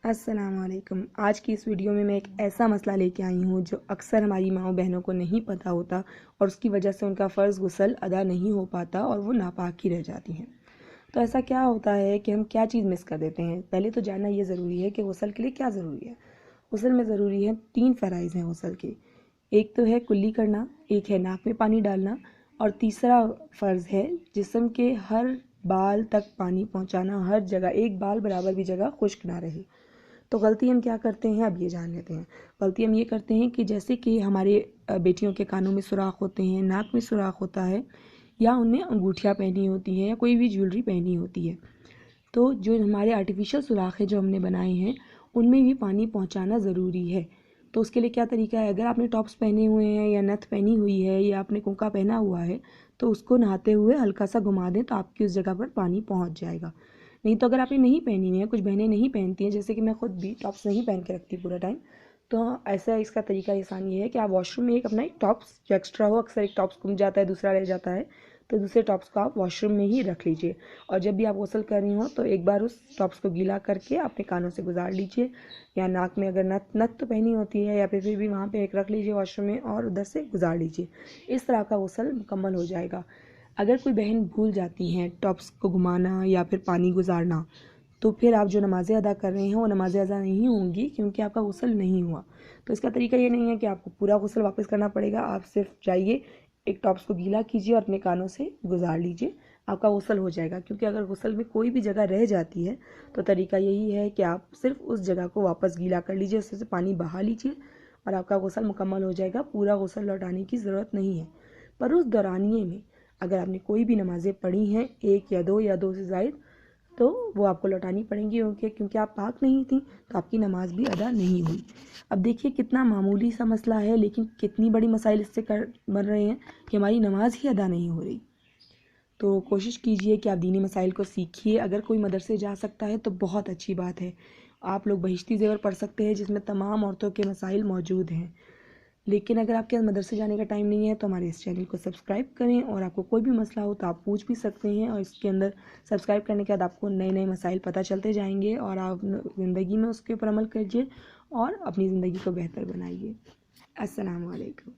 السلام علیکم۔ آج کی اس ویڈیو میں ایک ایسا مسئلہ لے کے آئی ہوں جو اکثر ہماری ماؤں بہنوں کو نہیں پتہ ہوتا اور اس کی وجہ سے ان کا فرض غسل ادا نہیں ہو پاتا اور وہ ناپاک ہی رہ جاتی ہیں۔ تو ایسا کیا ہوتا ہے کہ ہم کیا چیز مس کر دیتے ہیں؟ پہلے تو جاننا یہ ضروری ہے کہ غسل کے لیے کیا ضروری ہے۔ غسل میں ضروری ہے 3 فرائض ہیں غسل کے۔ ایک تو ہے کلی کرنا، ایک ہے ناک میں پانی ڈالنا، اور تیسرا فرض ہے جسم کے ہر بال تک پانی پہنچانا، ہر جگہ ایک بال برابر بھی جگہ خشک نہ رہے۔ تو غلطی ہم کیا کرتے ہیں اب یہ جان لیتے ہیں۔ غلطی ہم یہ کرتے ہیں کہ جیسے کہ ہمارے بیٹیوں کے کانوں میں سوراخ ہوتے ہیں، ناک میں سوراخ ہوتا ہے، یا انہیں انگوٹھیاں پہنی ہوتی ہیں یا کوئی بھی جیولری پہنی ہوتی ہے، تو جو ہمارے آرٹیفیشل سوراخ ہیں جو ہم نے بنائے ہیں ان میں بھی پانی پہنچانا ضروری ہے۔ تو اس کے لیے کیا طریقہ ہے؟ اگر آپ نے ٹاپس پہنے ہوئے ہیں یا نتھ پہنی ہوئی ہے یا آپ نے کنکا پہنا ہوا ہے تو اس کو نہاتے ہوئے ہلکا سا گھما دیں تو آپ کی اس جگہ پر پانی پہنچ جائے گا۔ نہیں تو اگر آپ نے نہیں پہنی ہوئی ہیں، کچھ بہنیں نہیں پہنتی ہیں، جیسے کہ میں خود بھی ٹاپس نہیں پہن کے رکھتی پورا ٹائم، تو ایسا اس کا طریقہ آسان یہ ہے کہ آپ واش روم میں اپنا ایک ٹاپس جو ایکسٹرا ہو، اکثر ایک ٹاپس گم جاتا ہے، دوسرا رہ جاتا ہے، تو دوسرے ٹاپس کو آپ واش روم میں ہی رکھ لیجئے، اور جب بھی آپ غسل کر رہی ہوں تو ایک بار اس ٹاپس کو گیلا کر کے اپنے کانوں سے گزار لیجئے، یا ناک میں اگر نت تو پہنی ہوتی ہے یا پھر بھی وہاں پہ ایک رکھ لیجئے واش روم میں اور ادھر سے گزار لیجئے۔ اس طرح کا غسل مکمل ہو جائے گا۔ اگر کوئی بہن بھول جاتی ہیں ٹاپس کو گھمانا یا پھر پانی گزارنا، تو پھر آپ جو نمازیں ادا کر رہے ہیں وہ نمازیں ادا نہیں ہوں گی، کیونکہ آپ کا غسل نہیں ہوا۔ تو اس کا طریقہ یہ نہیں ہے کہ آپ کو پورا غسل واپس کرنا پڑے گا، آپ صرف جائیے، ایک ٹاپس کو گیلا کیجیے اور اپنے کانوں سے گزار لیجیے، آپ کا غسل ہو جائے گا۔ کیونکہ اگر غسل میں کوئی بھی جگہ رہ جاتی ہے تو طریقہ یہی ہے کہ آپ صرف اس جگہ کو واپس گیلا کر لیجیے، اس سے پانی بہا لیجیے اور آپ کا غسل مکمل ہو جائے گا۔ پورا غسل لوٹانے کی ضرورت نہیں ہے، پر اس دورانیے میں اگر آپ نے کوئی بھی نمازیں پڑھی ہیں، ایک یا دو سے زائد، تو وہ آپ کو لوٹانی پڑیں گی، کیونکہ آپ پاک نہیں تھیں تو آپ کی نماز بھی ادا نہیں ہوئی۔ اب دیکھیے کتنا معمولی سا مسئلہ ہے، لیکن کتنی بڑی مسائل اس سے بن رہے ہیں کہ ہماری نماز ہی ادا نہیں ہو رہی۔ تو کوشش کیجئے کہ آپ دینی مسائل کو سیکھیے۔ اگر کوئی مدرسے جا سکتا ہے تو بہت اچھی بات ہے، آپ لوگ بہشتی زیور پڑھ سکتے ہیں جس میں تمام عورتوں کے مسائل موجود ہیں۔ لیکن اگر آپ کے مدرسے جانے کا ٹائم نہیں ہے تو ہمارے اس چینل کو سبسکرائب کریں، اور آپ کو کوئی بھی مسئلہ ہو تو آپ پوچھ بھی سکتے ہیں، اور اس کے اندر سبسکرائب کرنے کے بعد آپ کو نئے مسائل پتہ چلتے جائیں گے، اور آپ زندگی میں اس کے اوپر عمل کیجئے اور اپنی زندگی کو بہتر بنائیے۔ السلام علیکم۔